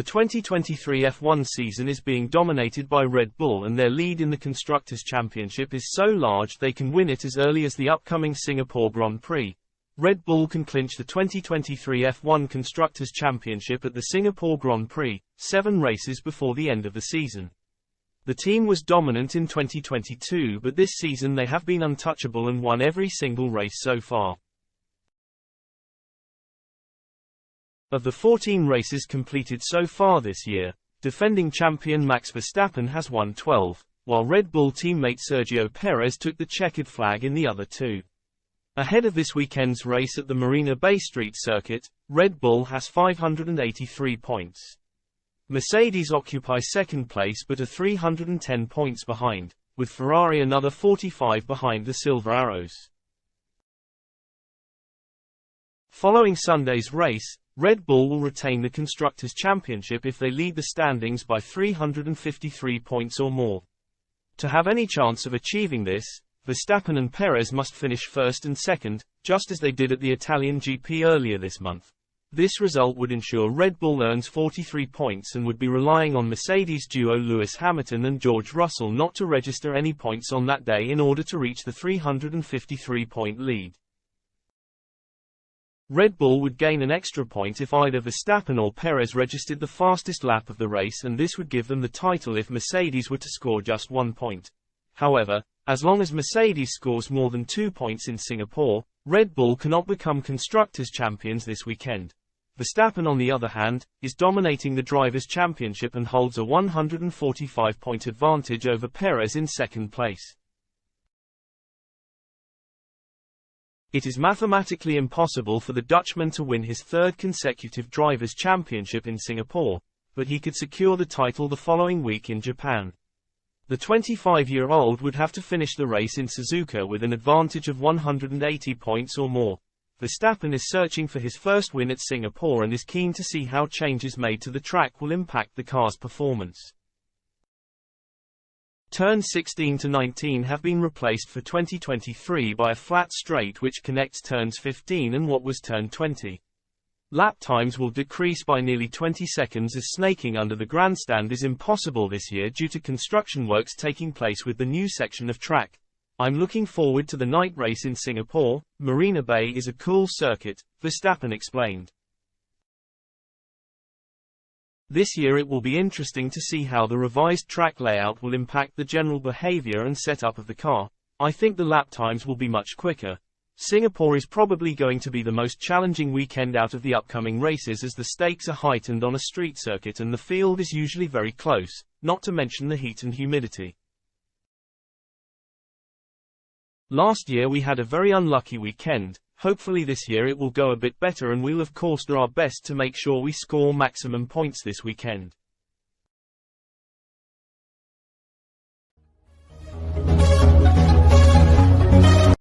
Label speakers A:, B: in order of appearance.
A: The 2023 F1 season is being dominated by Red Bull, and their lead in the Constructors' Championship is so large they can win it as early as the upcoming Singapore Grand Prix. Red Bull can clinch the 2023 F1 Constructors' Championship at the Singapore Grand Prix, 7 races before the end of the season. The team was dominant in 2022, but this season they have been untouchable and won every single race so far. Of the 14 races completed so far this year, defending champion Max Verstappen has won 12, while Red Bull teammate Sergio Perez took the checkered flag in the other 2. Ahead of this weekend's race at the Marina Bay Street circuit, Red Bull has 583 points. Mercedes occupy second place but are 310 points behind, with Ferrari another 45 behind the Silver Arrows. Following Sunday's race, Red Bull will retain the Constructors' Championship if they lead the standings by 353 points or more. To have any chance of achieving this, Verstappen and Perez must finish first and second, just as they did at the Italian GP earlier this month. This result would ensure Red Bull earns 43 points and would be relying on Mercedes duo Lewis Hamilton and George Russell not to register any points on that day in order to reach the 353-point lead. Red Bull would gain an extra point if either Verstappen or Perez registered the fastest lap of the race, and this would give them the title if Mercedes were to score just 1 point. However, as long as Mercedes scores more than 2 points in Singapore, Red Bull cannot become Constructors' champions this weekend. Verstappen, on the other hand, is dominating the Drivers' Championship and holds a 145-point advantage over Perez in second place. It is mathematically impossible for the Dutchman to win his 3rd consecutive Drivers' Championship in Singapore, but he could secure the title the following week in Japan. The 25-year-old would have to finish the race in Suzuka with an advantage of 180 points or more. Verstappen is searching for his first win at Singapore and is keen to see how changes made to the track will impact the car's performance. Turns 16 to 19 have been replaced for 2023 by a flat straight which connects turns 15 and what was turn 20. Lap times will decrease by nearly 20 seconds as snaking under the grandstand is impossible this year due to construction works taking place with the new section of track. I'm looking forward to the night race in Singapore. Marina Bay is a cool circuit, Verstappen explained. This year it will be interesting to see how the revised track layout will impact the general behavior and setup of the car. I think the lap times will be much quicker. Singapore is probably going to be the most challenging weekend out of the upcoming races as the stakes are heightened on a street circuit and the field is usually very close, not to mention the heat and humidity. Last year we had a very unlucky weekend. Hopefully this year it will go a bit better and we'll of course do our best to make sure we score maximum points this weekend.